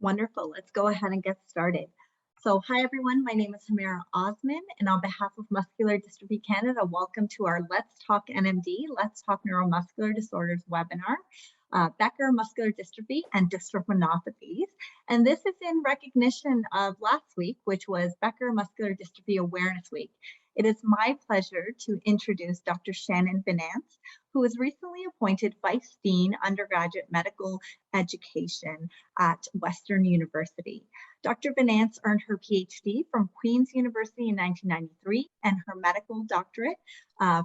Wonderful. Let's go ahead and get started. So, hi everyone. My name is Hamira Osman, and on behalf of Muscular Dystrophy Canada, welcome to our Let's Talk NMD, Let's Talk Neuromuscular Disorders webinar, Becker Muscular Dystrophy and Dystrophinopathies. And this is in recognition of last week, which was Becker Muscular Dystrophy Awareness Week. It is my pleasure to introduce Dr. Shannon Binance, who was recently appointed Vice Dean, Undergraduate Medical Education at Western University. Dr. Binance earned her PhD from Queen's University in 1993 and her medical doctorate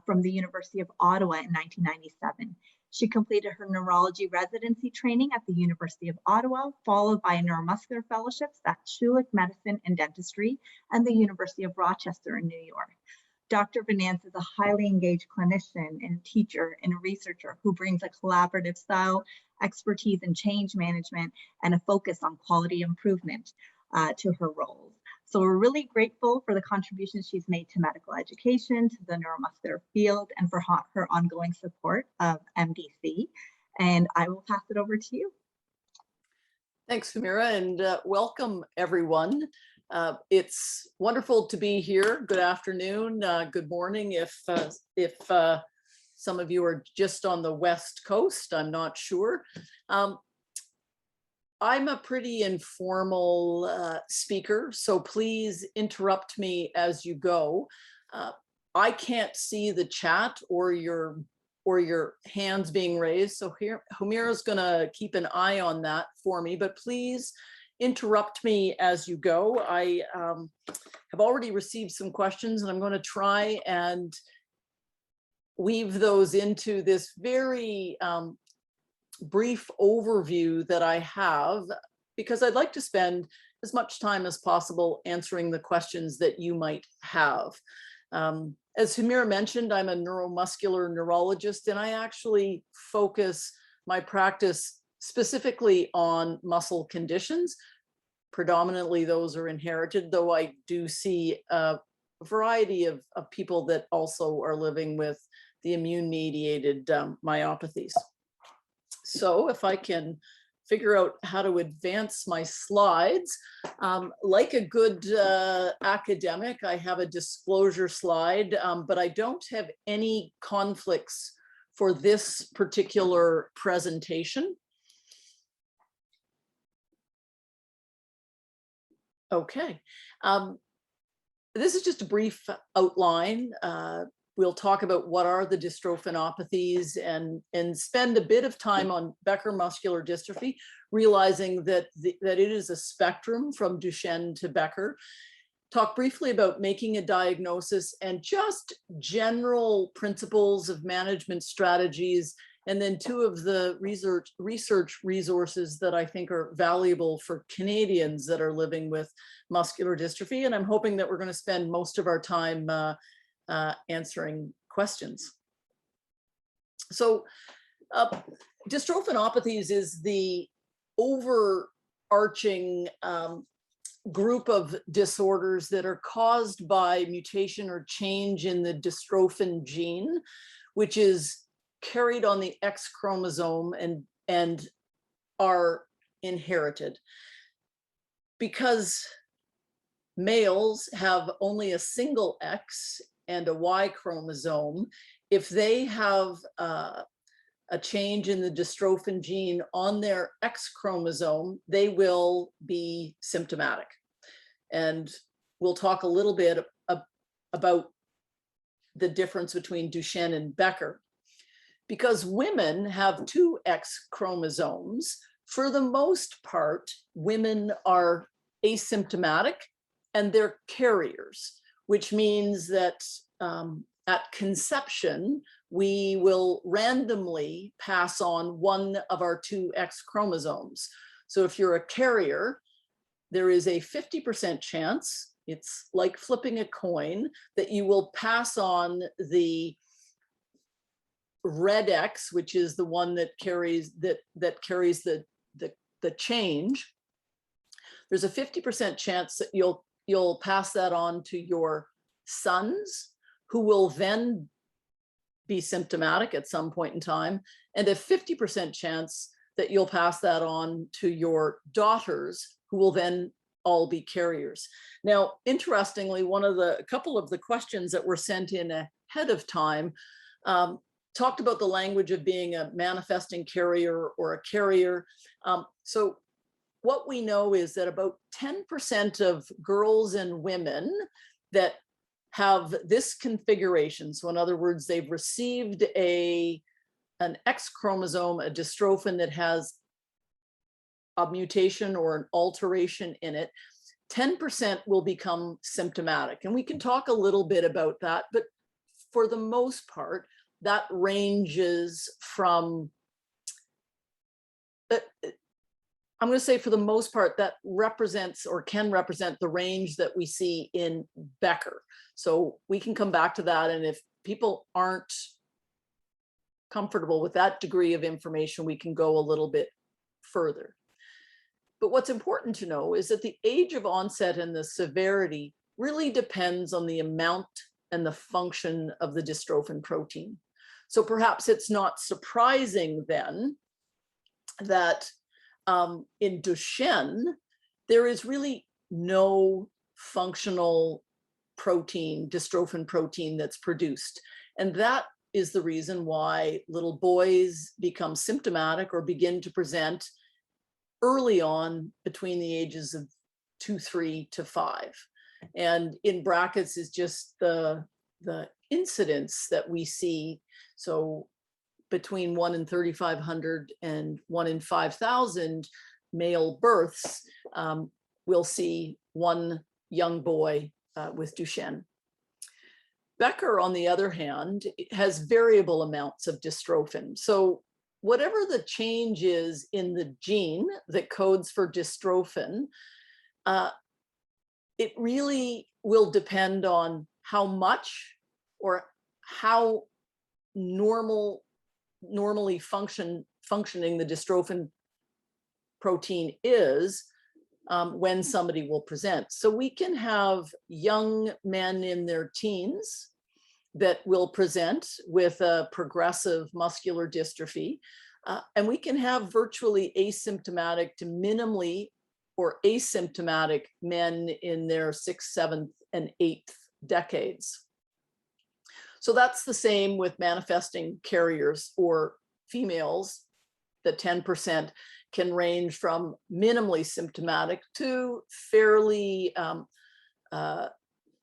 from the University of Ottawa in 1997. She completed her neurology residency training at the University of Ottawa, followed by neuromuscular fellowships at Schulich Medicine and Dentistry and the University of Rochester in New York. Dr. Binance is a highly engaged clinician and teacher and a researcher who brings a collaborative style, expertise in change management, and a focus on quality improvement to her roles. So we're really grateful for the contributions she's made to medical education, to the neuromuscular field, and for her ongoing support of MDC. And I will pass it over to you. Thanks, Hamira, and welcome everyone. It's wonderful to be here. Good afternoon, good morning if some of you are just on the West Coast, I'm not sure. I'm a pretty informal speaker, so please interrupt me as you go. I can't see the chat or your hands being raised, so here Hamira's gonna keep an eye on that for me, but please interrupt me as you go. I have already received some questions and I'm going to try and weave those into this very brief overview that I have, because I'd like to spend as much time as possible answering the questions that you might have. As Hamira mentioned, I'm a neuromuscular neurologist, and I actually focus my practice specifically on muscle conditions. Predominantly those are inherited, though I do see a variety of people that also are living with the immune-mediated myopathies. So if I can figure out how to advance my slides, like a good academic, I have a disclosure slide, but I don't have any conflicts for this particular presentation. Okay, this is just a brief outline. We'll talk about what are the dystrophinopathies and spend a bit of time on Becker muscular dystrophy, realizing that it is a spectrum from Duchenne to Becker. Talk briefly about making a diagnosis and just general principles of management strategies, and then two of the research resources that I think are valuable for Canadians that are living with muscular dystrophy. And I'm hoping that we're going to spend most of our time answering questions. So dystrophinopathies is the overarching group of disorders that are caused by mutation or change in the dystrophin gene, which is carried on the X chromosome and are inherited. Because males have only a single X and a Y chromosome, if they have a change in the dystrophin gene on their X chromosome, they will be symptomatic. And we'll talk a little bit about the difference between Duchenne and Becker. Because women have two X chromosomes, for the most part, women are asymptomatic and they're carriers, which means that at conception, we will randomly pass on one of our two X chromosomes. So if you're a carrier, there is a 50% chance, it's like flipping a coin, that you will pass on the red X, which is the one that carries the change. There's a 50% chance that you'll pass that on to your sons, who will then be symptomatic at some point in time, and a 50% chance that you'll pass that on to your daughters, who will then all be carriers. Now, interestingly, a couple of the questions that were sent in ahead of time talked about the language of being a manifesting carrier or a carrier. So what we know is that about 10% of girls and women that have this configuration, so in other words, they've received an X chromosome, a dystrophin that has a mutation or an alteration in it, 10% will become symptomatic. And we can talk a little bit about that, but for the most part, that ranges from, I'm going to say for the most part, that represents or can represent the range that we see in Becker. So we can come back to that. And if people aren't comfortable with that degree of information, we can go a little bit further. But what's important to know is that the age of onset and the severity really depends on the amount and the function of the dystrophin protein. So perhaps it's not surprising then that in Duchenne, there is really no functional protein, dystrophin protein that's produced. And that is the reason why little boys become symptomatic or begin to present early on between the ages of 2, 3 to 5. And in brackets is just the incidence that we see. So between 1 in 3,500 and 1 in 5,000 male births, we'll see one young boy with Duchenne. Becker, on the other hand, has variable amounts of dystrophin. So whatever the change is in the gene that codes for dystrophin, it really will depend on how much or how normally functioning the dystrophin protein is when somebody will present. So we can have young men in their teens that will present with a progressive muscular dystrophy, and we can have virtually asymptomatic to minimally or asymptomatic men in their 6th, 7th, and 8th decades. So that's the same with manifesting carriers or females. The 10% can range from minimally symptomatic to fairly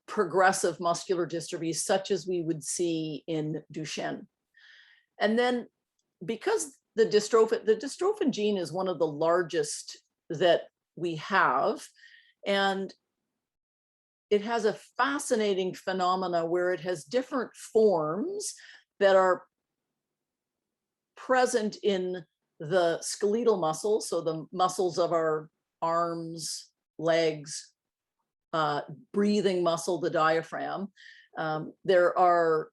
progressive muscular dystrophies, such as we would see in Duchenne. And then because the dystrophin gene is one of the largest that we have, and it has a fascinating phenomena where it has different forms that are present in the skeletal muscles, so the muscles of our arms, legs, breathing muscle, the diaphragm. There are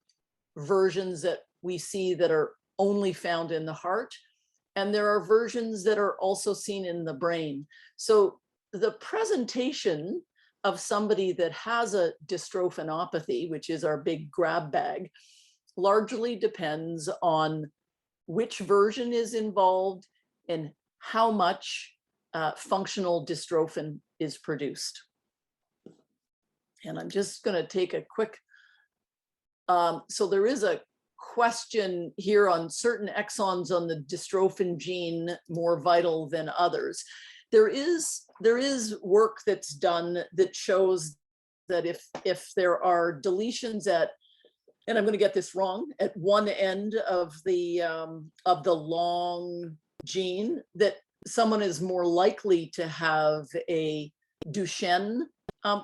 versions that we see that are only found in the heart, and there are versions that are also seen in the brain. So the presentation of somebody that has a dystrophinopathy, which is our big grab bag, largely depends on which version is involved and how much functional dystrophin is produced. And I'm just going to take a quick, so there is a question here on certain exons on the dystrophin gene more vital than others. There is work that's done that shows that if there are deletions at, and I'm going to get this wrong, at one end of the long gene, that someone is more likely to have a Duchenne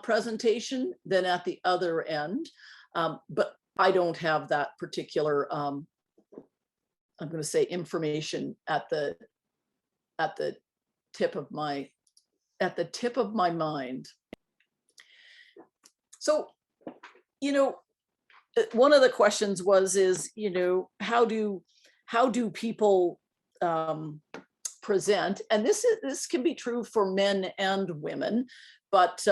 presentation than at the other end. But I don't have that particular, I'm going to say, information at the tip of my mind. So, one of the questions is, how do people present? And this can be true for men and women, but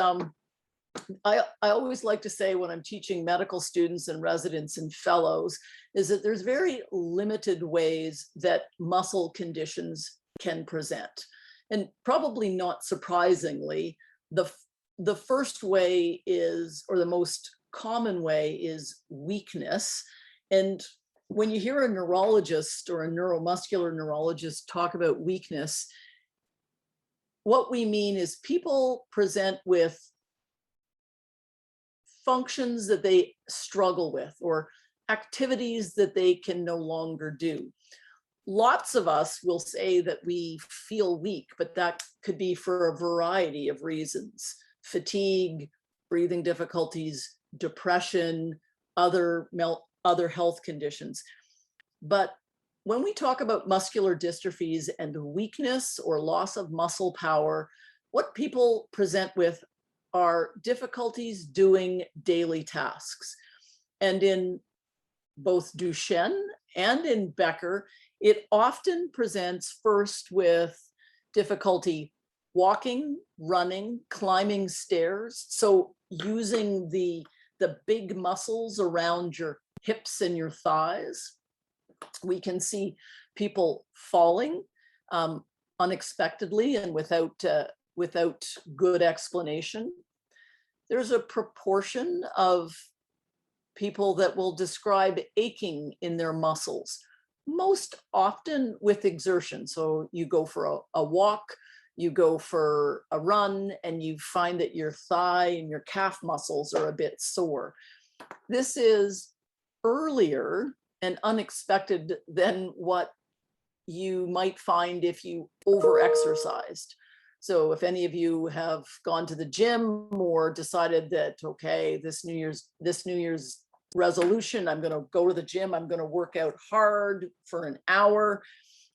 I always like to say when I'm teaching medical students and residents and fellows is that there's very limited ways that muscle conditions can present. And probably not surprisingly, the first way is, or the most common way, is weakness. And when you hear a neurologist or a neuromuscular neurologist talk about weakness, what we mean is people present with functions that they struggle with or activities that they can no longer do. Lots of us will say that we feel weak, but that could be for a variety of reasons: fatigue, breathing difficulties, depression, other health conditions. But when we talk about muscular dystrophies and weakness or loss of muscle power, what people present with are difficulties doing daily tasks. And in both Duchenne and in Becker, it often presents first with difficulty walking, running, climbing stairs. So using the big muscles around your hips and your thighs. We can see people falling unexpectedly and without good explanation. There's a proportion of people that will describe aching in their muscles, most often with exertion. So you go for a walk, you go for a run, and you find that your thigh and your calf muscles are a bit sore. This is earlier and unexpected than what you might find if you over-exercised. So if any of you have gone to the gym or decided that, okay, this New Year's resolution, I'm going to go to the gym, I'm going to work out hard for an hour,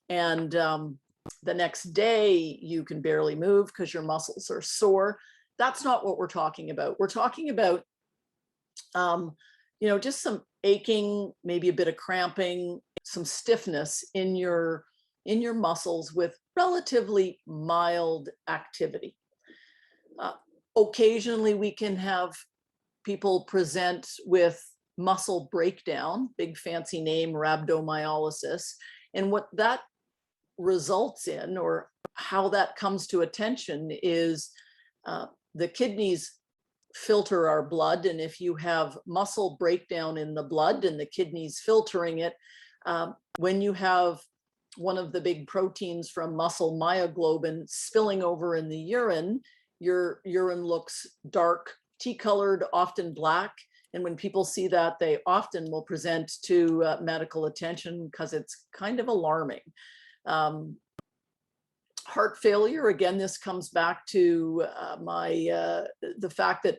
and the next day you can barely move because your muscles are sore. That's not what we're talking about. We're talking about just some aching, maybe a bit of cramping, some stiffness in your muscles with relatively mild activity. Occasionally we can have people present with muscle breakdown, big fancy name, rhabdomyolysis. And what that results in, or how that comes to attention, is the kidneys filter our blood. And if you have muscle breakdown in the blood and the kidneys filtering it, when you have one of the big proteins from muscle, myoglobin, spilling over in the urine, your urine looks dark, tea-colored, often black. And when people see that, they often will present to medical attention because it's kind of alarming. Heart failure, again, this comes back to the fact that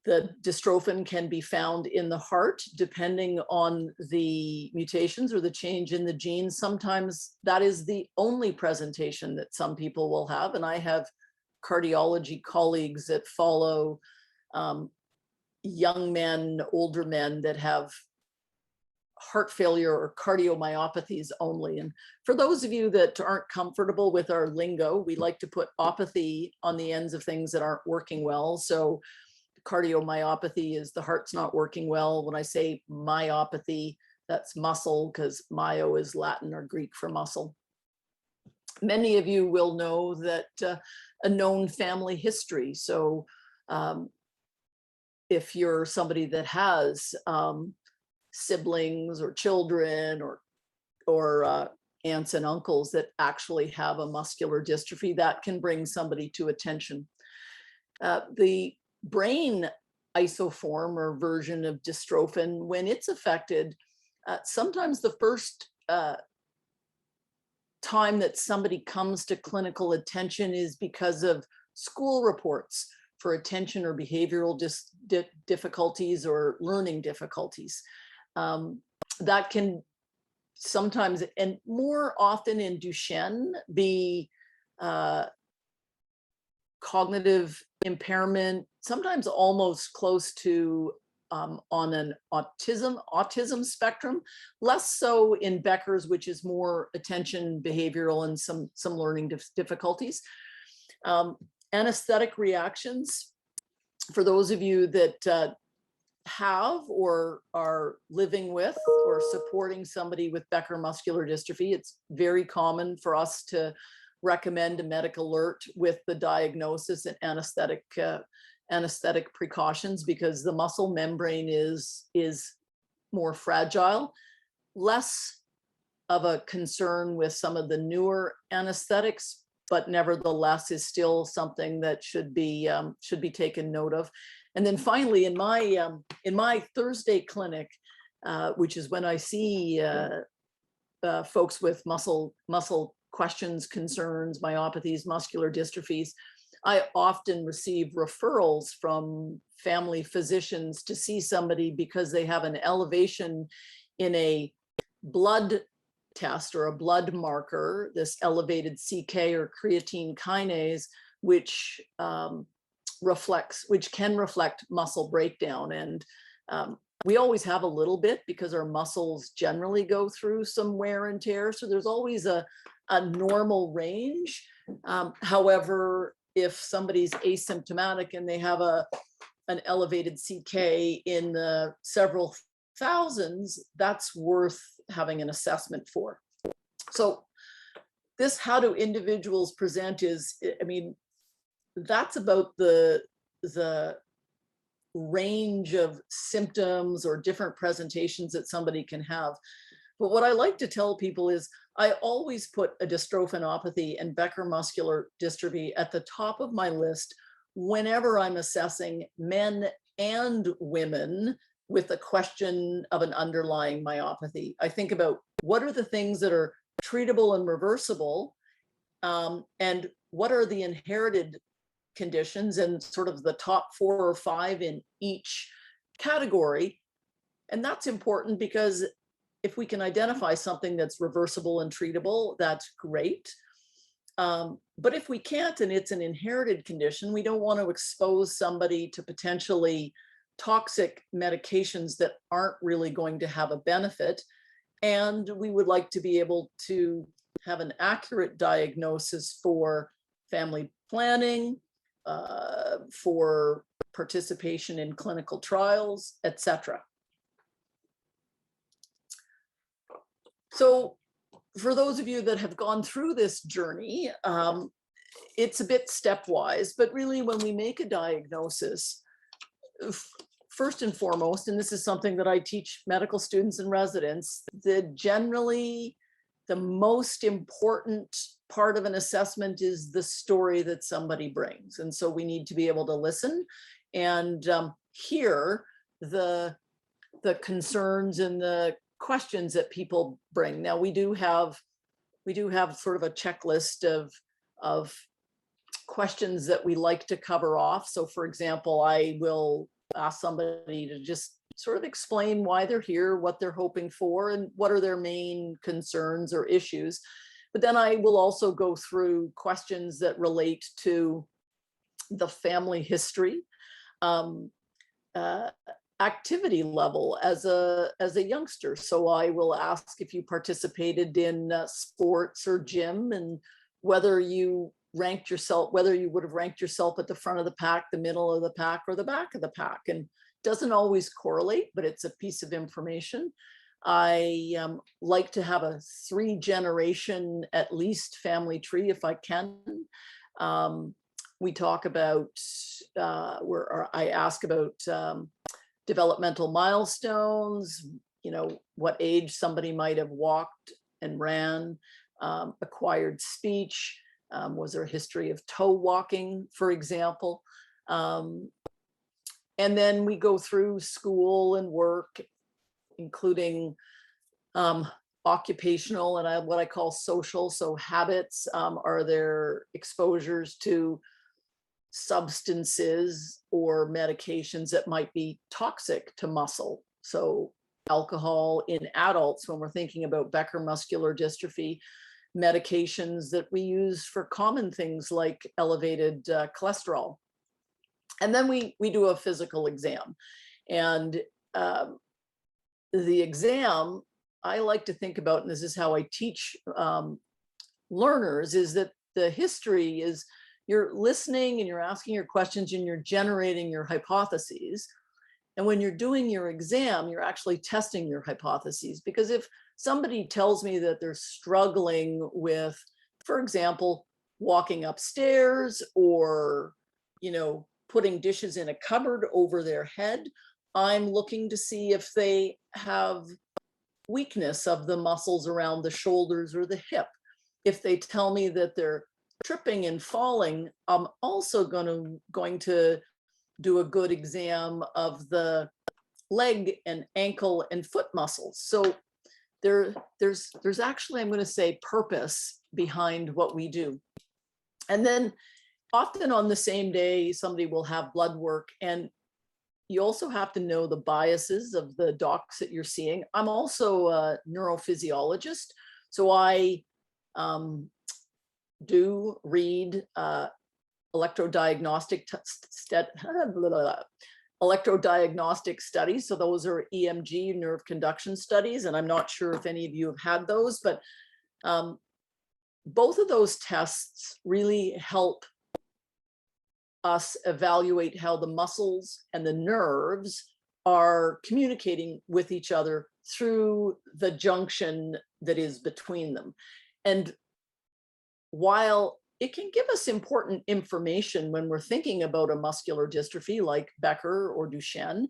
the dystrophin can be found in the heart depending on the mutations or the change in the genes. Sometimes that is the only presentation that some people will have. And I have cardiology colleagues that follow young men, older men that have heart failure or cardiomyopathies only. And for those of you that aren't comfortable with our lingo, we like to put opathy on the ends of things that aren't working well. So cardiomyopathy is the heart's not working well. When I say myopathy, that's muscle, because myo is Latin or Greek for muscle. Many of you will know that a known family history. So if you're somebody that has siblings or children or aunts and uncles that actually have a muscular dystrophy, that can bring somebody to attention. The brain isoform or version of dystrophin, when it's affected, sometimes the first time that somebody comes to clinical attention is because of school reports for attention or behavioral difficulties or learning difficulties. That can sometimes, and more often in Duchenne, be cognitive impairment, sometimes almost close to on an autism spectrum, less so in Becker's, which is more attention, behavioral, and some learning difficulties. Anesthetic reactions, for those of you that have or are living with or supporting somebody with Becker muscular dystrophy, it's very common for us to recommend a medical alert with the diagnosis and anesthetic precautions, because the muscle membrane is more fragile. Less of a concern with some of the newer anesthetics, but nevertheless is still something that should be taken note of. And then finally, in my Thursday clinic, which is when I see folks with muscle questions, concerns, myopathies, muscular dystrophies, I often receive referrals from family physicians to see somebody because they have an elevation in a blood test or a blood marker, this elevated CK or creatine kinase, which can reflect muscle breakdown. And we always have a little bit because our muscles generally go through some wear and tear. So there's always a normal range. However, if somebody's asymptomatic and they have an elevated CK in the several thousands, that's worth having an assessment for. So this how do individuals present is, I mean, that's about the range of symptoms or different presentations that somebody can have. But what I like to tell people is I always put a dystrophinopathy and Becker muscular dystrophy at the top of my list whenever I'm assessing men and women with a question of an underlying myopathy. I think about what are the things that are treatable and reversible, and what are the inherited conditions, and sort of the top 4 or 5 in each category. And that's important because if we can identify something that's reversible and treatable, that's great. But if we can't, and it's an inherited condition, we don't want to expose somebody to potentially toxic medications that aren't really going to have a benefit. And we would like to be able to have an accurate diagnosis for family planning, for participation in clinical trials, etc. So for those of you that have gone through this journey, it's a bit stepwise, but really when we make a diagnosis, first and foremost, and this is something that I teach medical students and residents, generally the most important part of an assessment is the story that somebody brings. And so we need to be able to listen and hear the concerns and the questions that people bring. Now we do have sort of a checklist of questions that we like to cover off. So for example, I will ask somebody to just sort of explain why they're here, what they're hoping for, and what are their main concerns or issues. But then I will also go through questions that relate to the family history, activity level as a youngster. So I will ask if you participated in sports or gym, and whether you ranked yourself, whether you would have ranked yourself at the front of the pack, the middle of the pack, or the back of the pack. And doesn't always correlate, but it's a piece of information. I like to have a 3-generation at least family tree if I can. We talk about I ask about developmental milestones, you know, what age somebody might have walked and ran, acquired speech, was there a history of toe walking, for example. And then we go through school and work, including occupational and what I call social, so habits. Are there exposures to substances or medications that might be toxic to muscle? So alcohol in adults, when we're thinking about Becker muscular dystrophy, medications that we use for common things like elevated cholesterol. And then we do a physical exam. And the exam, I like to think about, and this is how I teach learners, is that the history is you're listening and you're asking your questions and you're generating your hypotheses. And when you're doing your exam, you're actually testing your hypotheses. Because if somebody tells me that they're struggling with, for example, walking upstairs or, putting dishes in a cupboard over their head, I'm looking to see if they have weakness of the muscles around the shoulders or the hip. If they tell me that they're tripping and falling, I'm also going to do a good exam of the leg and ankle and foot muscles. So there's actually, I'm going to say, purpose behind what we do. And then often on the same day, somebody will have blood work, and you also have to know the biases of the docs that you're seeing. I'm also a neurophysiologist, so I do read electrodiagnostic studies. So those are EMG, nerve conduction studies, and I'm not sure if any of you have had those, but both of those tests really help us evaluate how the muscles and the nerves are communicating with each other through the junction that is between them. And while it can give us important information when we're thinking about a muscular dystrophy like Becker or Duchenne,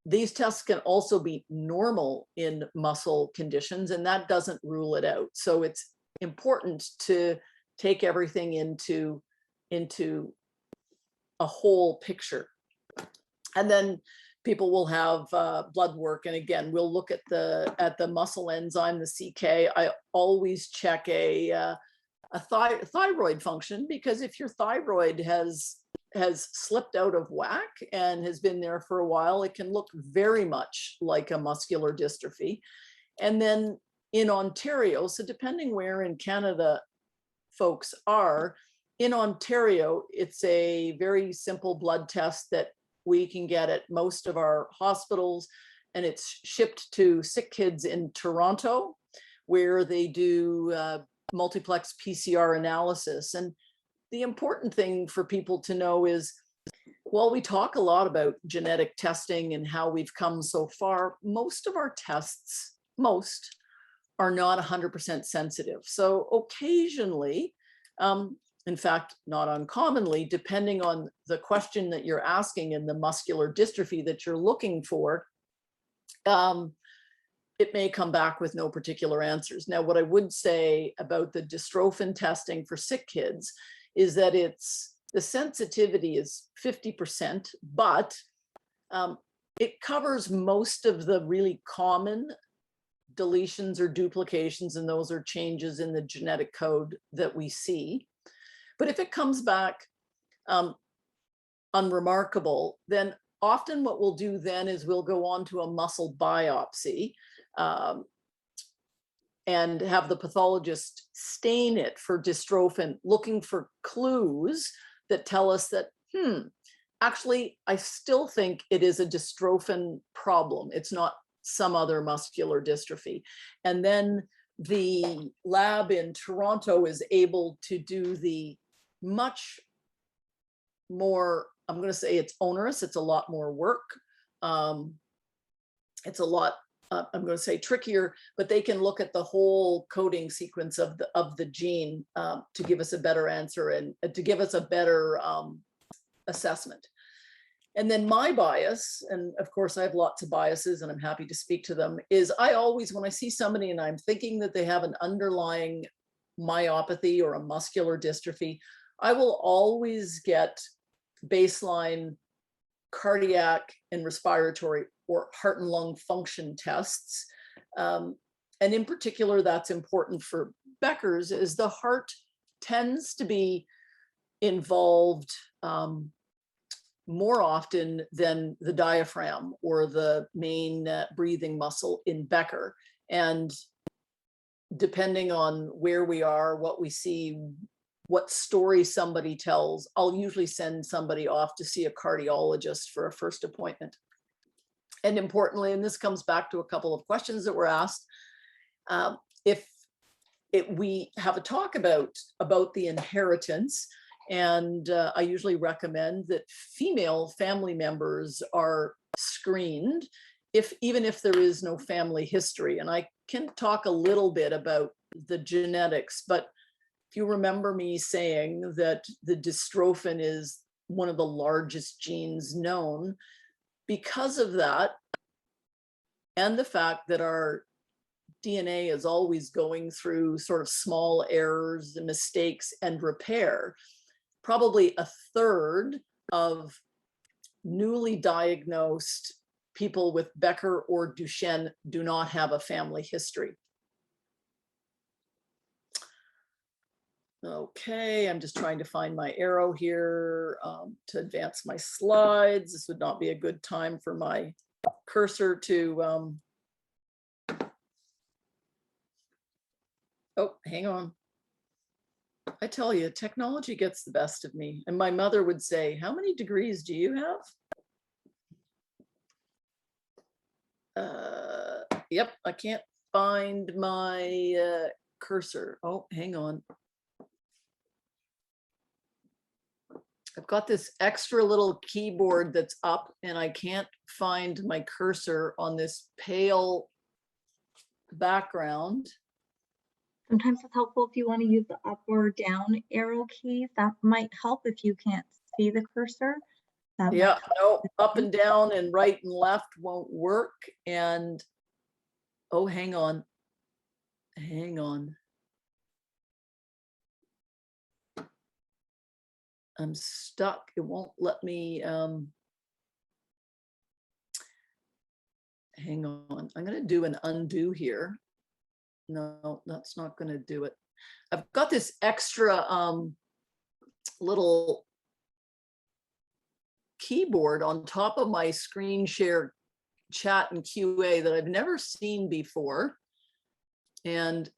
these tests can also be normal in muscle conditions, and that doesn't rule it out. So it's important to take everything into a whole picture. And then people will have blood work, and again, we'll look at the muscle enzyme, the CK. I always check a thyroid function, because if your thyroid has slipped out of whack and has been there for a while, it can look very much like a muscular dystrophy. And then in Ontario, so depending where in Canada folks are, in Ontario, it's a very simple blood test that we can get at most of our hospitals, and it's shipped to sick kids in Toronto, where they do multiplex PCR analysis. And the important thing for people to know is, while we talk a lot about genetic testing and how we've come so far, most of our tests, are not 100% sensitive. So occasionally, in fact, not uncommonly, depending on the question that you're asking and the muscular dystrophy that you're looking for, it may come back with no particular answers. Now, what I would say about the dystrophin testing for sick kids is that the sensitivity is 50%, but it covers most of the really common deletions or duplications, and those are changes in the genetic code that we see. But if it comes back unremarkable, then often what we'll do then is we'll go on to a muscle biopsy and have the pathologist stain it for dystrophin, looking for clues that tell us that, actually, I still think it is a dystrophin problem. It's not some other muscular dystrophy. And then the lab in Toronto is able to do the much more, I'm going to say it's onerous, it's a lot more work. It's a lot, I'm going to say trickier, but they can look at the whole coding sequence of the gene to give us a better answer and to give us a better assessment. And then my bias, and of course I have lots of biases and I'm happy to speak to them, is I always, when I see somebody and I'm thinking that they have an underlying myopathy or a muscular dystrophy, I will always get baseline cardiac and respiratory or heart and lung function tests. And in particular, that's important for Becker's, is the heart tends to be involved more often than the diaphragm or the main breathing muscle in Becker. And depending on where we are, what we see, what story somebody tells, I'll usually send somebody off to see a cardiologist for a first appointment. And importantly, and this comes back to a couple of questions that were asked, we have a talk about the inheritance, And I usually recommend that female family members are screened, even if there is no family history. And I can talk a little bit about the genetics, but if you remember me saying that the dystrophin is one of the largest genes known, because of that, and the fact that our DNA is always going through sort of small errors and mistakes and repair, probably a third of newly diagnosed people with Becker or Duchenne do not have a family history. Okay, I'm just trying to find my arrow here to advance my slides. This would not be a good time for my cursor to, oh, hang on. I tell you, technology gets the best of me. And my mother would say, how many degrees do you have? Yep, I can't find my cursor. Oh, hang on. I've got this extra little keyboard that's up and I can't find my cursor on this pale background. Sometimes it's helpful if you want to use the up or down arrow keys. That might help if you can't see the cursor. Yeah, no, up and down and right and left won't work. And, oh, hang on. Hang on. I'm stuck. It won't let me, hang on. I'm going to do an undo here. No, that's not going to do it. I've got this extra little keyboard on top of my screen share chat and QA that I've never seen before. And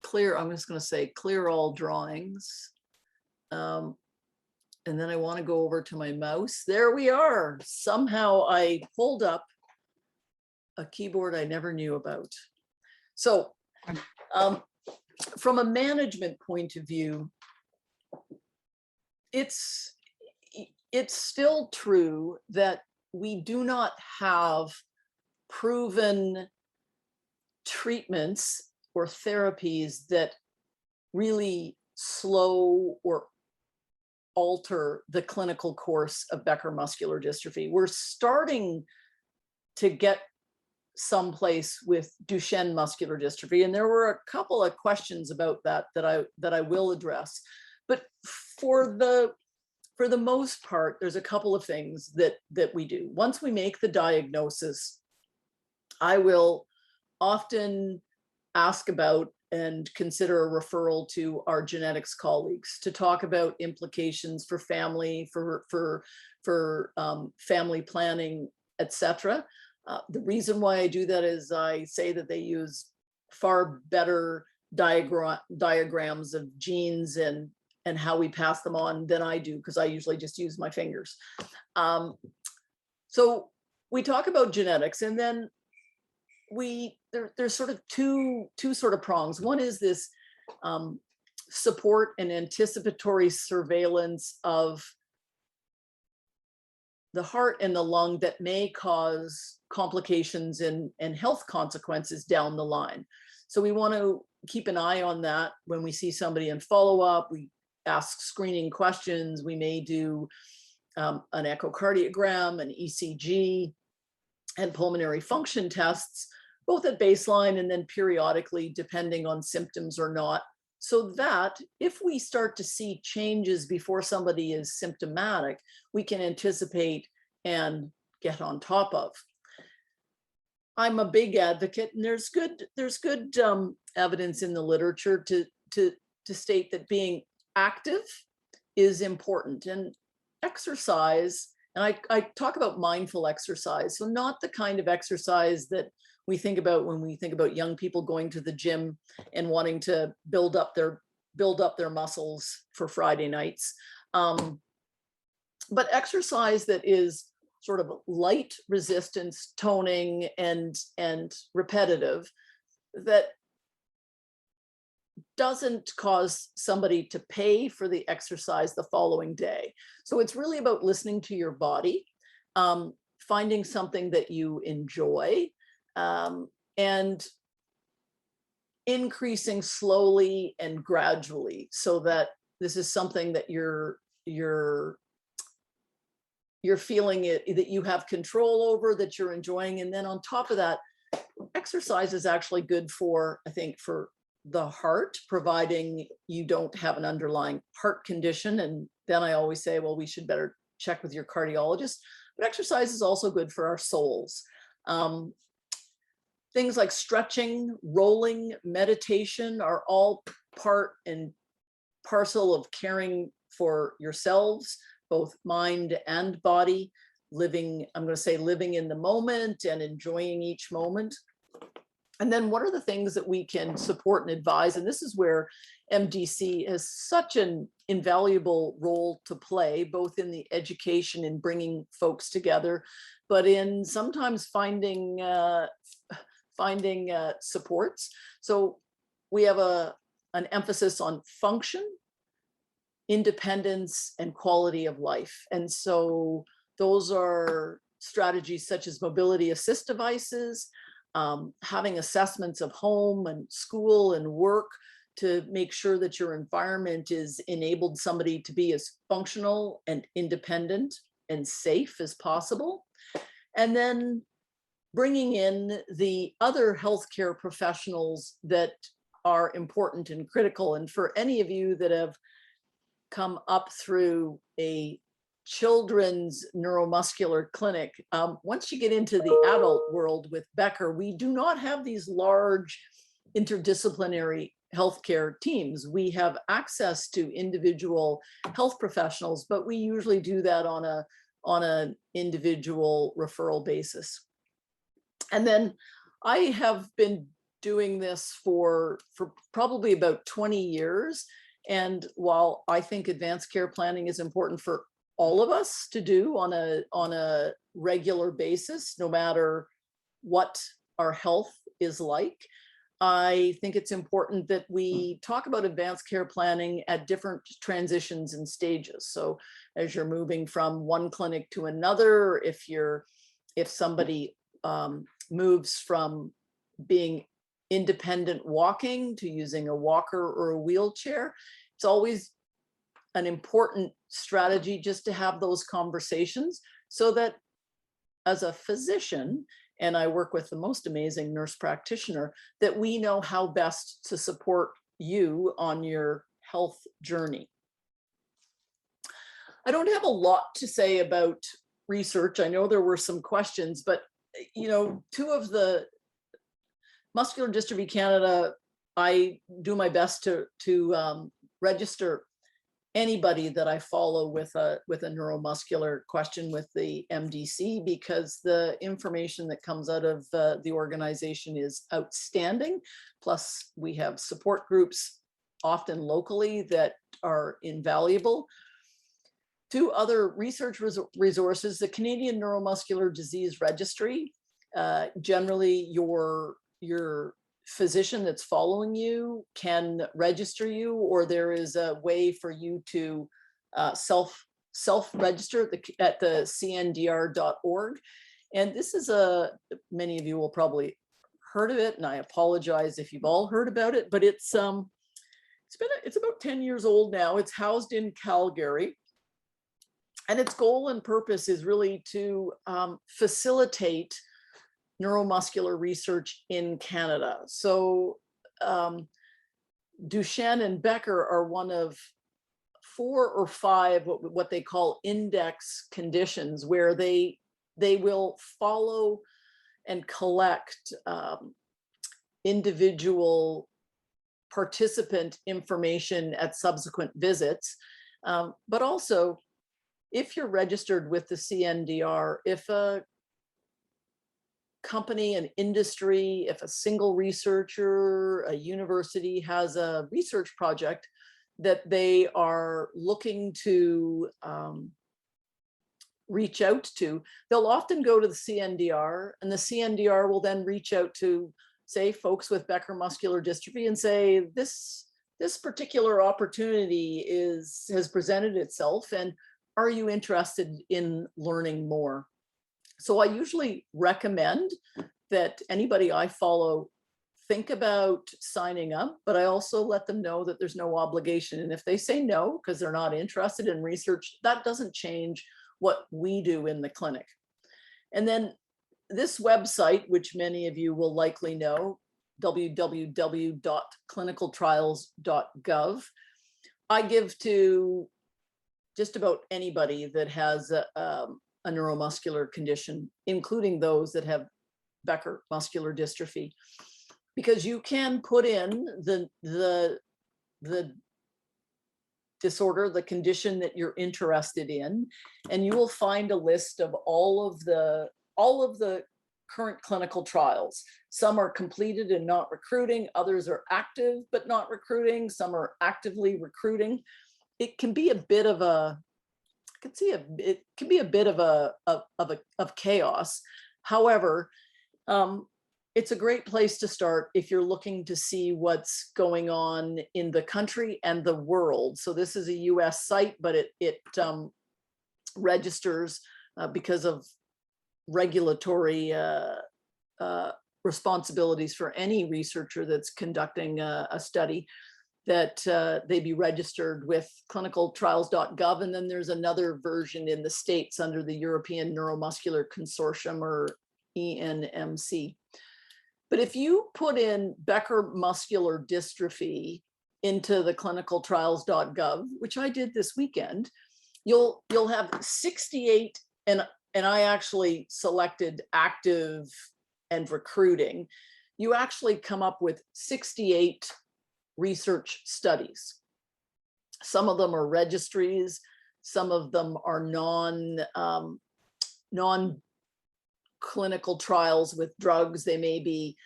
clear, I'm just going to say clear all drawings. And then I want to go over to my mouse. There we are. Somehow I pulled up a keyboard I never knew about. So from a management point of view, it's still true that we do not have proven treatments or therapies that really slow or alter the clinical course of Becker muscular dystrophy. We're starting to get someplace with Duchenne muscular dystrophy, and there were a couple of questions about that I will address. But for the most part, there's a couple of things that we do. Once we make the diagnosis, I will often ask about and consider a referral to our genetics colleagues to talk about implications for family, for family planning, etc. The reason why I do that is I say that they use far better diagrams of genes and how we pass them on than I do, because I usually just use my fingers. So we talk about genetics, and then there's sort of two sort of prongs. One is this support and anticipatory surveillance of the heart and the lung that may cause complications and health consequences down the line. So we want to keep an eye on that when we see somebody in follow-up. We ask screening questions. We may do an echocardiogram, an ECG, and pulmonary function tests, both at baseline and then periodically, depending on symptoms or not, so that if we start to see changes before somebody is symptomatic, we can anticipate and get on top of. I'm a big advocate, and there's good evidence in the literature to state that being active is important, and exercise. And I talk about mindful exercise, so not the kind of exercise that we think about when we think about young people going to the gym and wanting to build up their muscles for Friday nights, but exercise that is sort of light resistance, toning, and repetitive, that doesn't cause somebody to pay for the exercise the following day. So it's really about listening to your body, finding something that you enjoy, and increasing slowly and gradually, so that this is something that you're feeling it, that you have control over, that you're enjoying. And then on top of that, exercise is actually good for, I think, for the heart, providing you don't have an underlying heart condition. And then I always say, well, we should better check with your cardiologist. But exercise is also good for our souls. Things like stretching, rolling, meditation are all part and parcel of caring for yourselves, both mind and body, living, I'm going to say, living in the moment and enjoying each moment. And then what are the things that we can support and advise? And this is where MDC has such an invaluable role to play, both in the education and bringing folks together, but in sometimes finding supports. So we have an emphasis on function, independence, and quality of life. And so those are strategies such as mobility assist devices, having assessments of home and school and work to make sure that your environment is enabled somebody to be as functional and independent and safe as possible. And then bringing in the other healthcare professionals that are important and critical. And for any of you that have come up through a children's neuromuscular clinic, once you get into the adult world with Becker, we do not have these large interdisciplinary healthcare teams. We have access to individual health professionals, but we usually do that on an individual referral basis. And then I have been doing this for probably about 20 years. And while I think advanced care planning is important for all of us to do on a regular basis, no matter what our health is like, I think it's important that we talk about advanced care planning at different transitions and stages. So as you're moving from one clinic to another, if somebody moves from being independent walking to using a walker or a wheelchair, it's always an important strategy just to have those conversations, so that as a physician, and I work with the most amazing nurse practitioner, that we know how best to support you on your health journey. I don't have a lot to say about research. I know there were some questions, but two of the Muscular Dystrophy Canada, I do my best to register anybody that I follow with a neuromuscular question with the MDC, because the information that comes out of the organization is outstanding. Plus, we have support groups, often locally, that are invaluable. Two other research resources: the Canadian Neuromuscular Disease Registry. Generally, your physician that's following you can register you, or there is a way for you to self-register at the cndr.org. And this is many of you will probably heard of it, and I apologize if you've all heard about it, but it's about 10 years old now. It's housed in Calgary, and its goal and purpose is really to facilitate neuromuscular research in Canada. So Duchenne and Becker are one of 4 or 5 what they call index conditions, where they will follow and collect individual participant information at subsequent visits. But also, if you're registered with the CNDR, if a company, an industry, if a single researcher, a university has a research project that they are looking to reach out to, they'll often go to the CNDR, and the CNDR will then reach out to, say, folks with Becker muscular dystrophy and say, this this particular opportunity has presented itself, and are you interested in learning more? So I usually recommend that anybody I follow think about signing up, but I also let them know that there's no obligation. And if they say no, because they're not interested in research, that doesn't change what we do in the clinic. And then this website, which many of you will likely know, www.clinicaltrials.gov, I give to just about anybody that has a neuromuscular condition, including those that have Becker muscular dystrophy, because you can put in the disorder, the condition that you're interested in, and you will find a list of all of the current clinical trials. Some are completed and not recruiting, others are active but not recruiting, some are actively recruiting. It can be a bit of a, it can be a bit of chaos. However, it's a great place to start if you're looking to see what's going on in the country and the world. So this is a US site, but it registers because of regulatory responsibilities for any researcher that's conducting a study, that they be registered with clinicaltrials.gov. And then there's another version in the States under the European Neuromuscular Consortium, or ENMC. But if you put in Becker muscular dystrophy into the clinicaltrials.gov, which I did this weekend, you'll have 68, and I actually selected active and recruiting. You actually come up with 68 research studies. Some of them are registries, some of them are non-clinical trials with drugs. They may be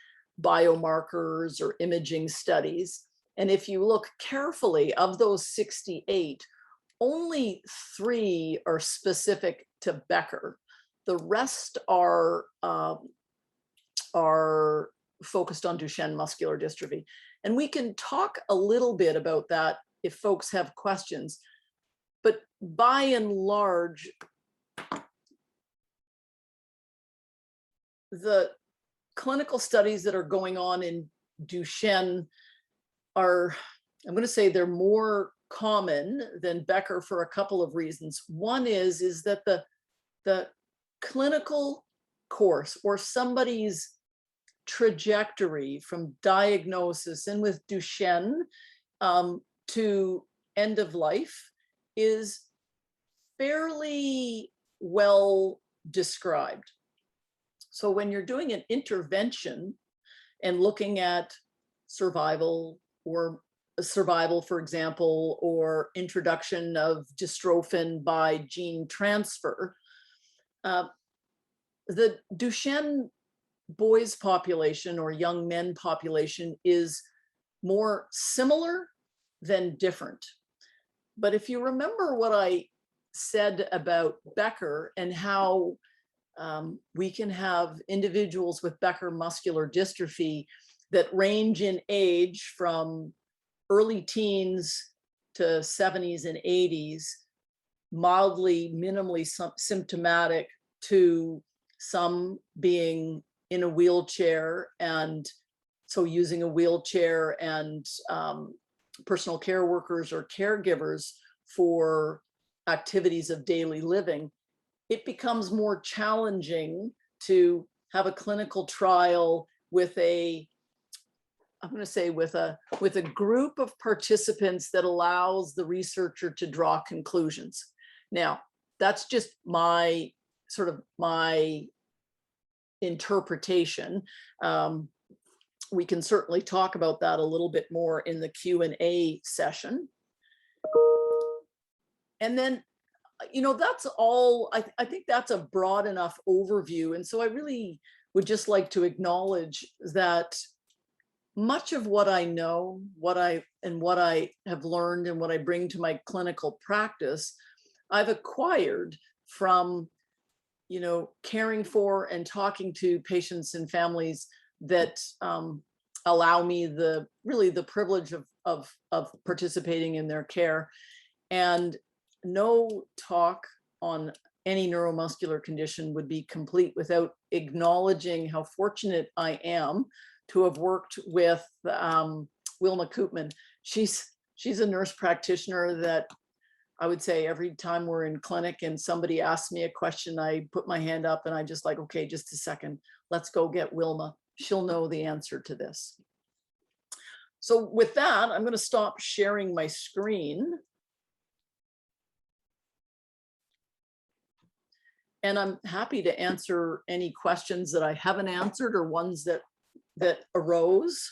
biomarkers or imaging studies. And if you look carefully, of those 68, only 3 are specific to Becker. The rest are focused on Duchenne muscular dystrophy. And we can talk a little bit about that if folks have questions. But by and large, the clinical studies that are going on in Duchenne are, I'm going to say they're more common than Becker for a couple of reasons. One is that the clinical course, or somebody's trajectory from diagnosis, and with Duchenne to end of life, is fairly well described. So when you're doing an intervention and looking at survival, for example, or introduction of dystrophin by gene transfer, the Duchenne boys population, or young men population, is more similar than different. But if you remember what I said about Becker and how we can have individuals with Becker muscular dystrophy that range in age from early teens to 70s and 80s, mildly, minimally symptomatic, to some being in a wheelchair, and so using a wheelchair, and personal care workers or caregivers for activities of daily living. It becomes more challenging to have a clinical trial with a, I'm going to say, with a group of participants that allows the researcher to draw conclusions. Now, that's just my interpretation. We can certainly talk about that a little bit more in the Q&A session. And then, that's all. I think that's a broad enough overview. And so I really would just like to acknowledge that much of what I know, what I have learned, and what I bring to my clinical practice, I've acquired from, caring for and talking to patients and families that allow me the privilege of participating in their care. And no talk on any neuromuscular condition would be complete without acknowledging how fortunate I am to have worked with Wilma Koopman. She's a nurse practitioner that I would say every time we're in clinic and somebody asks me a question, I put my hand up and I just like, okay, just a second, let's go get Wilma. She'll know the answer to this. So with that, I'm going to stop sharing my screen. And I'm happy to answer any questions that I haven't answered or ones that arose.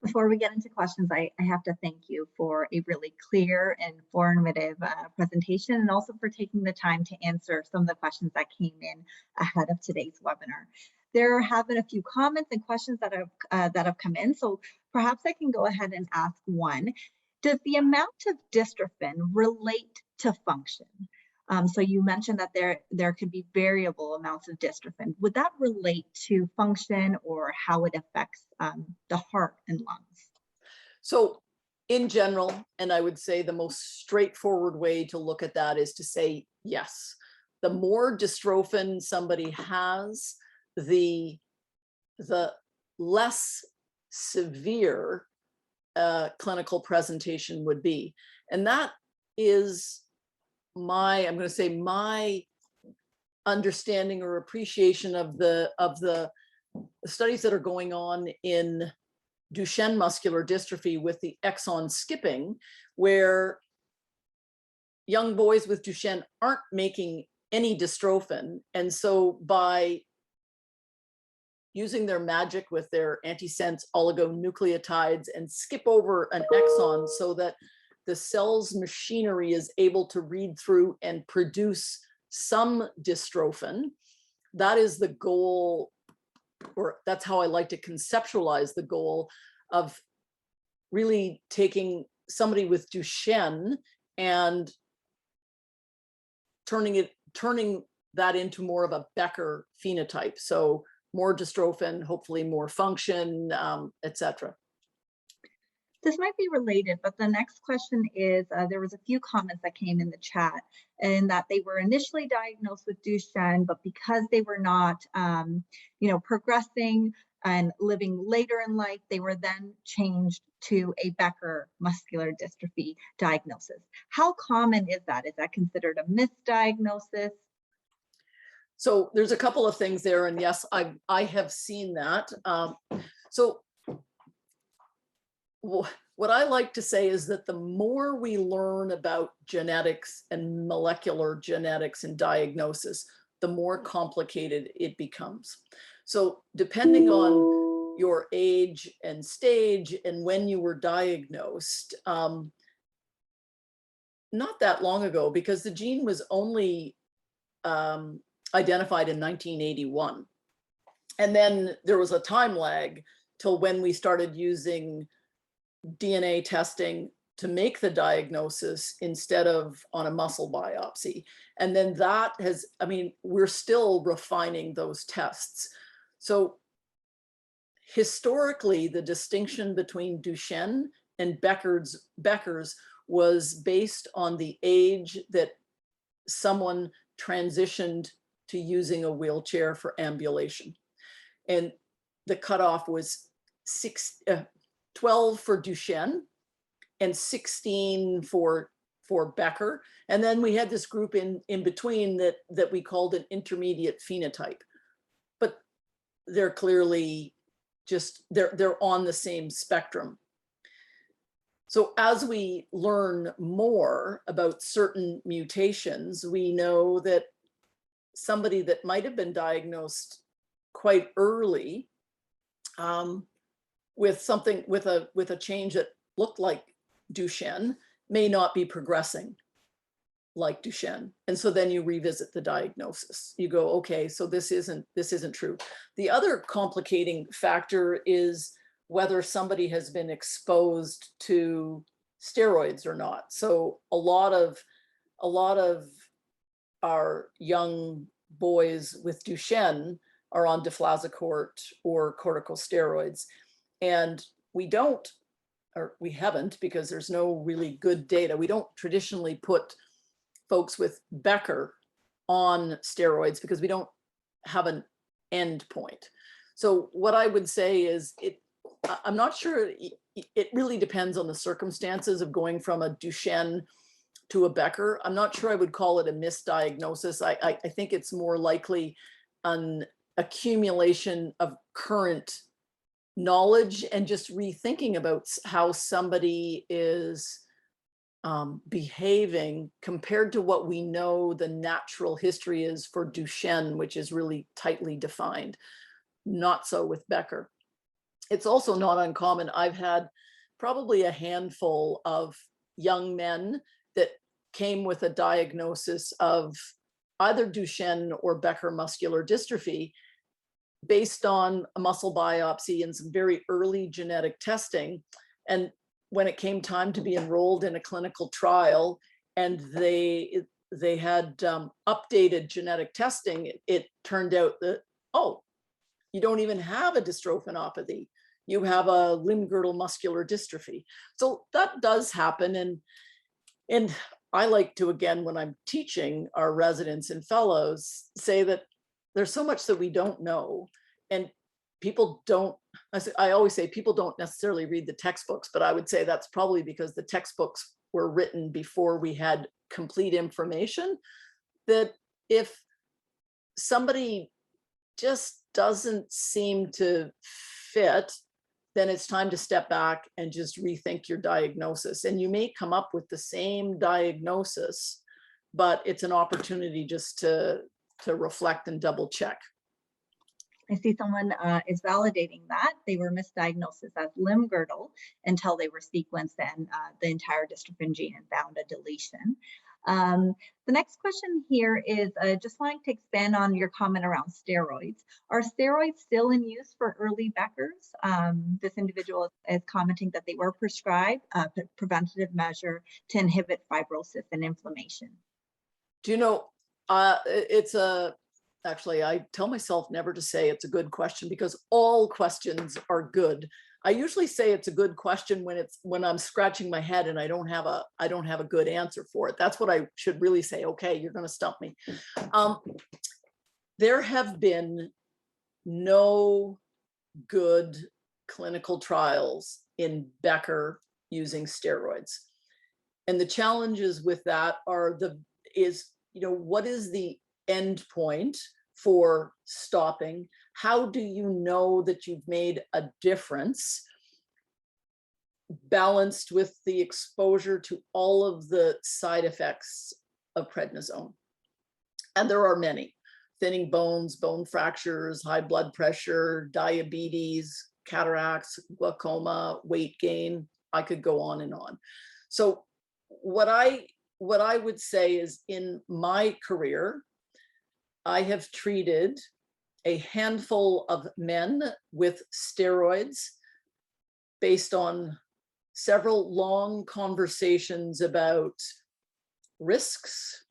Before we get into questions, I have to thank you for a really clear and informative presentation, and also for taking the time to answer some of the questions that came in ahead of today's webinar. There have been a few comments and questions that have come in, so perhaps I can go ahead and ask one. Does the amount of dystrophin relate to function? So you mentioned that there could be variable amounts of dystrophin. Would that relate to function or how it affects the heart and lungs? So in general, and I would say the most straightforward way to look at that is to say yes. The more dystrophin somebody has, the less severe clinical presentation would be. And that is I'm going to say my understanding or appreciation of the studies that are going on in Duchenne muscular dystrophy with the exon skipping, where young boys with Duchenne aren't making any dystrophin. And so by using their magic with their antisense oligonucleotides and skip over an exon so that the cell's machinery is able to read through and produce some dystrophin. That is the goal, or that's how I like to conceptualize the goal of really taking somebody with Duchenne and turning that into more of a Becker phenotype. So more dystrophin, hopefully more function, etc. This might be related, but the next question is, there was a few comments that came in the chat, and that they were initially diagnosed with Duchenne, but because they were not, progressing and living later in life, they were then changed to a Becker muscular dystrophy diagnosis. How common is that? Is that considered a misdiagnosis? So there's a couple of things there, and yes, I have seen that. So what I like to say is that the more we learn about genetics and molecular genetics and diagnosis, the more complicated it becomes. So depending on your age and stage and when you were diagnosed, not that long ago, because the gene was only identified in 1981. And then there was a time lag till when we started using DNA testing to make the diagnosis instead of on a muscle biopsy. And then that has, we're still refining those tests. So historically, the distinction between Duchenne and Becker's was based on the age that someone transitioned to using a wheelchair for ambulation. And the cutoff was 12 for Duchenne and 16 for Becker. And then we had this group in between that we called an intermediate phenotype. But they're clearly just, they're on the same spectrum. So as we learn more about certain mutations, we know that somebody that might have been diagnosed quite early with a change that looked like Duchenne may not be progressing like Duchenne. And so then you revisit the diagnosis. You go, okay, so this isn't true. The other complicating factor is whether somebody has been exposed to steroids or not. So a lot of our young boys with Duchenne are on deflazacort or corticosteroids. And we don't or we haven't, because there's no really good data. We don't traditionally put folks with Becker on steroids because we don't have an end point. So what I would say is I'm not sure, it really depends on the circumstances of going from a Duchenne to a Becker. I'm not sure I would call it a misdiagnosis. I think it's more likely an accumulation of current knowledge and just rethinking about how somebody is behaving compared to what we know the natural history is for Duchenne, which is really tightly defined. Not so with Becker. It's also not uncommon. I've had probably a handful of young men that came with a diagnosis of either Duchenne or Becker muscular dystrophy based on a muscle biopsy and some very early genetic testing. And when it came time to be enrolled in a clinical trial and they had updated genetic testing, it turned out that, oh, you don't even have a dystrophinopathy. You have a limb-girdle muscular dystrophy. So that does happen. And I like to, again, when I'm teaching our residents and fellows, say that there's so much that we don't know. And people don't, I always say people don't necessarily read the textbooks, but I would say that's probably because the textbooks were written before we had complete information. That if somebody just doesn't seem to fit, then it's time to step back and just rethink your diagnosis. And you may come up with the same diagnosis, but it's an opportunity just to reflect and double check. I see someone is validating that they were misdiagnosed as limb girdle until they were sequenced and the entire dystrophin gene and found a deletion. The next question here is just wanting to expand on your comment around steroids. Are steroids still in use for early Beckers? This individual is commenting that they were prescribed a preventative measure to inhibit fibrosis and inflammation. Do you know, actually, I tell myself never to say it's a good question because all questions are good. I usually say it's a good question when I'm scratching my head and I don't have a good answer for it. That's what I should really say. Okay, you're going to stump me. There have been no good clinical trials in Becker using steroids, and the challenges with that are what is the end point for stopping? How do you know that you've made a difference balanced with the exposure to all of the side effects of prednisone? And there are many: thinning bones, bone fractures, high blood pressure, diabetes, cataracts, glaucoma, weight gain. I could go on and on. So what I would say is, in my career, I have treated a handful of men with steroids based on several long conversations about risks,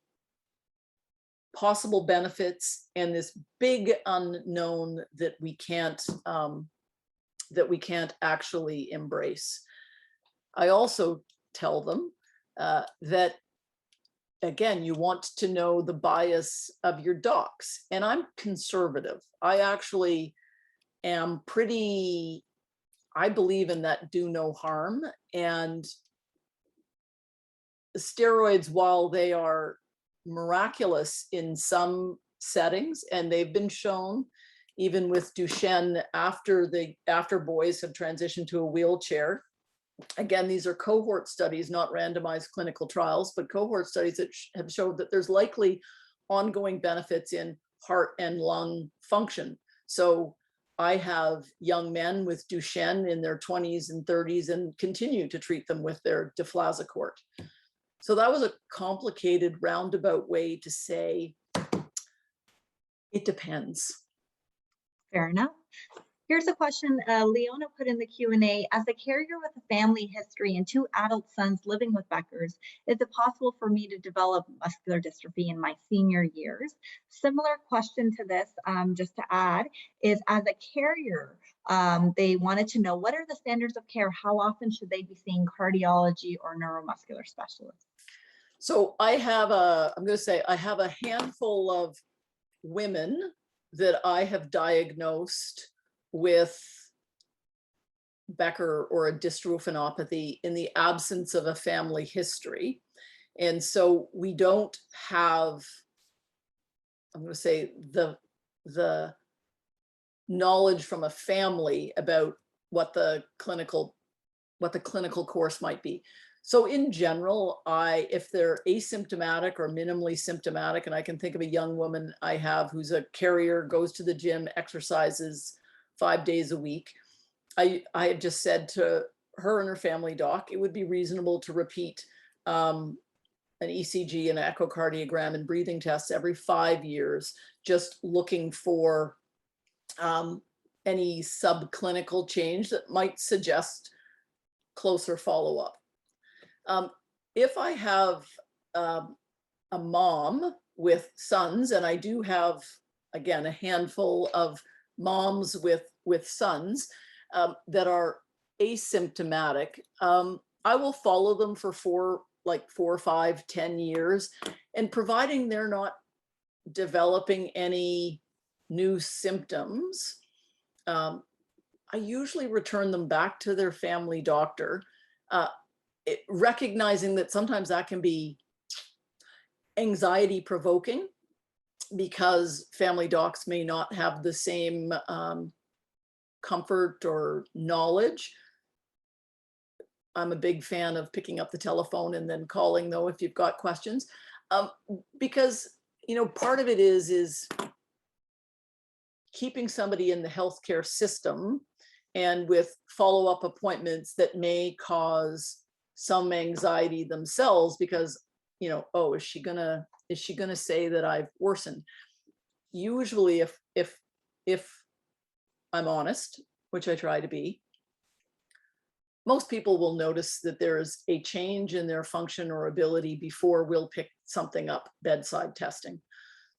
possible benefits, and this big unknown that we can't actually embrace. I also tell them that, again, you want to know the bias of your docs. And I'm conservative. I actually am I believe in that do no harm. And steroids, while they are miraculous in some settings, and they've been shown even with Duchenne after boys have transitioned to a wheelchair. Again, these are cohort studies, not randomized clinical trials, but cohort studies that have showed that there's likely ongoing benefits in heart and lung function. So I have young men with Duchenne in their 20s and 30s and continue to treat them with their deflazacort. So that was a complicated roundabout way to say it depends. Fair enough. Here's a question Leona put in the Q&A. As a carrier with a family history and 2 adult sons living with Becker's, is it possible for me to develop muscular dystrophy in my senior years? Similar question to this, just to add, is as a carrier, they wanted to know, what are the standards of care? How often should they be seeing cardiology or neuromuscular specialists? So I have I'm going to say I have a handful of women that I have diagnosed with Becker or a dystrophinopathy in the absence of a family history. And so we don't have, I'm going to say, the knowledge from a family about what the clinical course might be. So in general, if they're asymptomatic or minimally symptomatic, and I can think of a young woman I have who's a carrier, goes to the gym, exercises 5 days a week, I had just said to her and her family doc, it would be reasonable to repeat an ECG, an echocardiogram, and breathing tests every 5 years, just looking for any subclinical change that might suggest closer follow-up. If I have a mom with sons, and I do have, again, a handful of moms with sons that are asymptomatic, I will follow them for 4, 5, 10 years. And providing they're not developing any new symptoms, I usually return them back to their family doctor, recognizing that sometimes that can be anxiety provoking because family docs may not have the same comfort or knowledge. I'm a big fan of picking up the telephone and then calling, though, if you've got questions, because, you know, part of it is keeping somebody in the healthcare system and with follow-up appointments that may cause some anxiety themselves because, you know, oh, is she gonna say that I've worsened? Usually if I'm honest, which I try to be, most people will notice that there's a change in their function or ability before we'll pick something up bedside testing.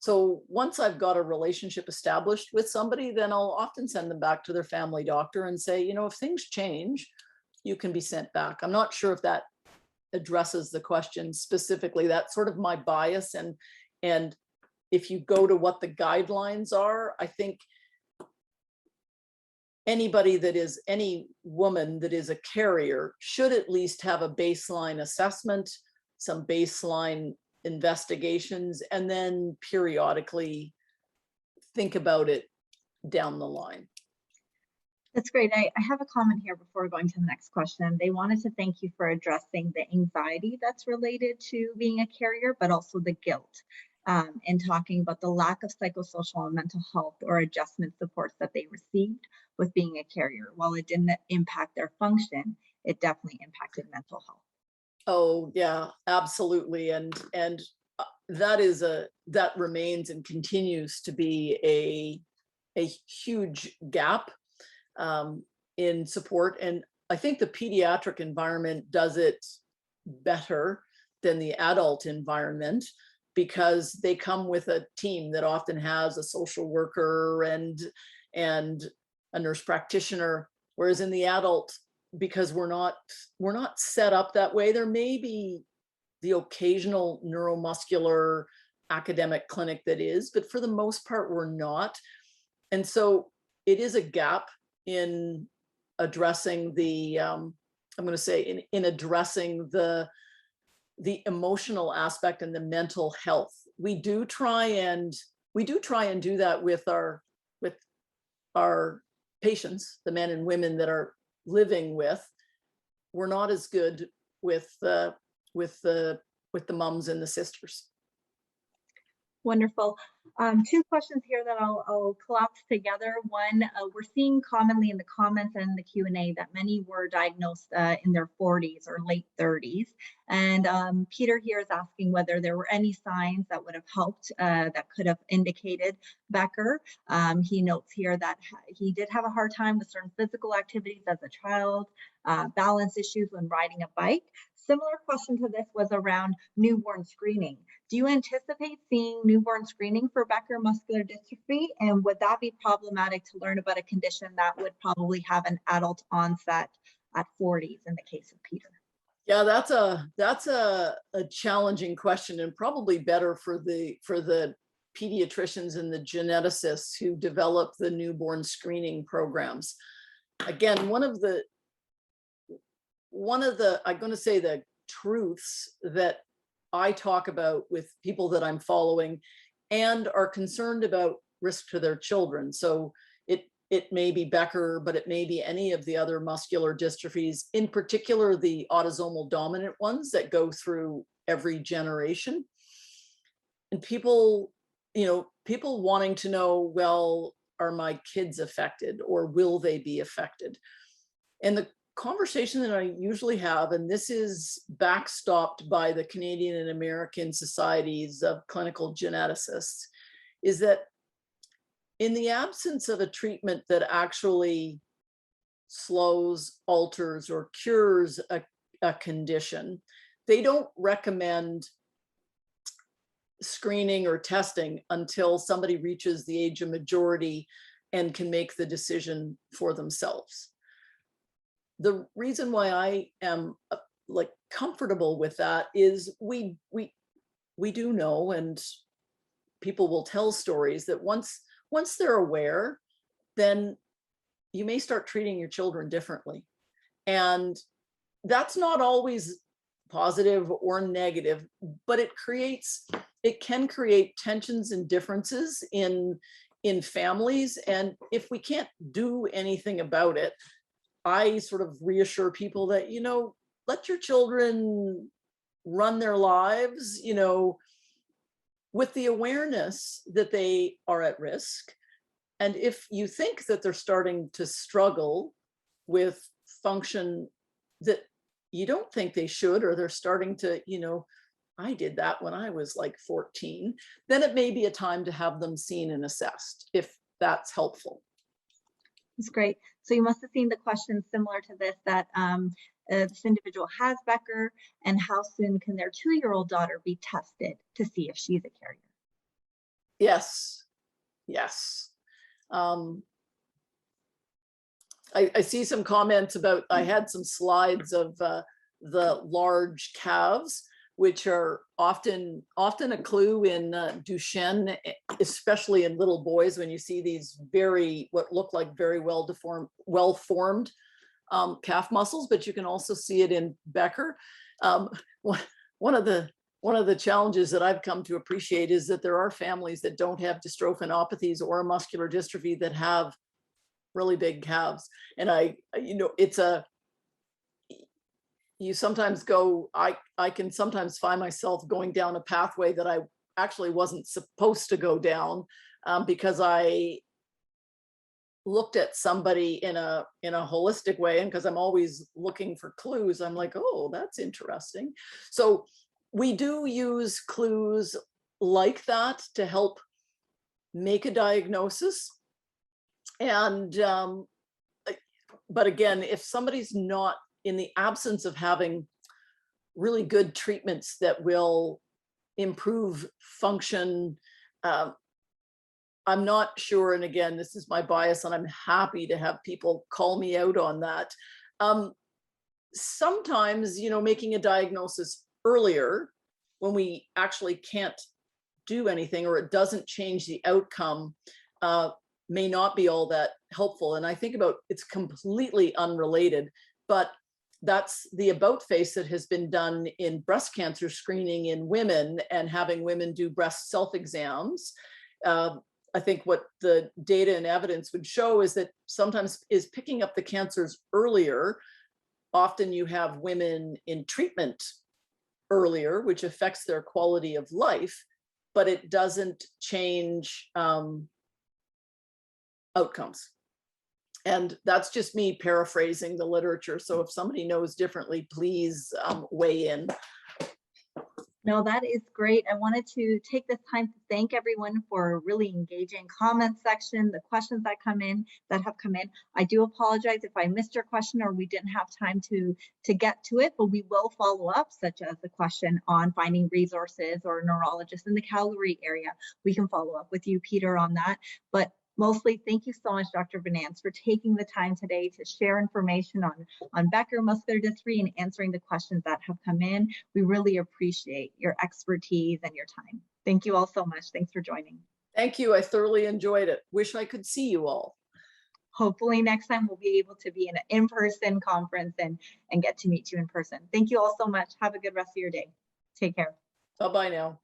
So once I've got a relationship established with somebody, then I'll often send them back to their family doctor and say, you know, if things change, you can be sent back. I'm not sure if that addresses the question specifically. That's sort of my bias. And if you go to what the guidelines are, I think any woman that is a carrier should at least have a baseline assessment, some baseline investigations, and then periodically think about it down the line. That's great. I have a comment here before going to the next question. They wanted to thank you for addressing the anxiety that's related to being a carrier, but also the guilt, and talking about the lack of psychosocial and mental health or adjustment supports that they received with being a carrier. While it didn't impact their function, it definitely impacted mental health. Oh yeah, absolutely. And that remains and continues to be a huge gap in support. And I think the pediatric environment does it better than the adult environment because they come with a team that often has a social worker and a nurse practitioner, whereas in the adult, because we're not set up that way, there may be the occasional neuromuscular academic clinic that is, but for the most part, we're not. And so it is a gap in addressing the, I'm going to say in addressing the emotional aspect and the mental health. We do try and do that with our patients, the men and women that are living with. We're not as good with the mums and the sisters. Wonderful. Two questions here that I'll collapse together. One, we're seeing commonly in the comments and the Q&A that many were diagnosed in their 40s or late 30s. And Peter here is asking whether there were any signs that would have helped, that could have indicated Becker. He notes here that he did have a hard time with certain physical activities as a child, balance issues when riding a bike. Similar question to this was around newborn screening. Do you anticipate seeing newborn screening for Becker muscular dystrophy? And would that be problematic to learn about a condition that would probably have an adult onset at 40s in the case of Peter? Yeah, that's a challenging question, and probably better for the pediatricians and the geneticists who develop the newborn screening programs. Again, one of the I'm going to say the truths that I talk about with people that I'm following and are concerned about risk to their children. So it may be Becker, but it may be any of the other muscular dystrophies, in particular the autosomal dominant ones that go through every generation. And people wanting to know, well, are my kids affected or will they be affected? And the conversation that I usually have, and this is backstopped by the Canadian and American societies of clinical geneticists, is that in the absence of a treatment that actually slows, alters, or cures a condition, they don't recommend screening or testing until somebody reaches the age of majority and can make the decision for themselves. The reason why I am comfortable with that is we do know, and people will tell stories that once they're aware, then you may start treating your children differently. And that's not always positive or negative, but it can create tensions and differences in families. And if we can't do anything about it, I sort of reassure people that, let your children run their lives, with the awareness that they are at risk. And if you think that they're starting to struggle with function that you don't think they should, or they're starting to, I did that when I was like 14, then it may be a time to have them seen and assessed, if that's helpful. That's great. So you must have seen the question similar to this, that this individual has Becker, and how soon can their 2-year-old daughter be tested to see if she's a carrier? Yes. I see some comments about, I had some slides of the large calves, which are often a clue in Duchenne, especially in little boys, when you see these what look like very well-formed calf muscles, but you can also see it in Becker. One of the challenges that I've come to appreciate is that there are families that don't have dystrophinopathies or a muscular dystrophy that have really big calves. And you sometimes go, I can sometimes find myself going down a pathway that I actually wasn't supposed to go down, because I looked at somebody in a holistic way, and because I'm always looking for clues, I'm like, oh, that's interesting. So we do use clues like that to help make a diagnosis. And but again, if somebody's not, in the absence of having really good treatments that will improve function, I'm not sure. And again, this is my bias, and I'm happy to have people call me out on that. Sometimes, making a diagnosis earlier when we actually can't do anything, or it doesn't change the outcome, may not be all that helpful. And I think about, it's completely unrelated, but that's the about face that has been done in breast cancer screening in women, and having women do breast self-exams. I think what the data and evidence would show is that sometimes is picking up the cancers earlier. Often you have women in treatment earlier, which affects their quality of life. but it doesn't change outcomes. And that's just me paraphrasing the literature. So if somebody knows differently, please weigh in. No, that is great. I wanted to take this time to thank everyone for a really engaging comment section, the questions that have come in. I do apologize if I missed your question or we didn't have time to get to it, but we will follow up, such as the question on finding resources or neurologists in the Calgary area. We can follow up with you, Peter, on that. But mostly, thank you so much, Dr. Venance, for taking the time today to share information on Becker muscular dystrophy and answering the questions that have come in. We really appreciate your expertise and your time. Thank you all so much. Thanks for joining. Thank you. I thoroughly enjoyed it. Wish I could see you all. Hopefully next time we'll be able to be in an in-person conference and get to meet you in person. Thank you all so much. Have a good rest of your day. Take care. Bye-bye now.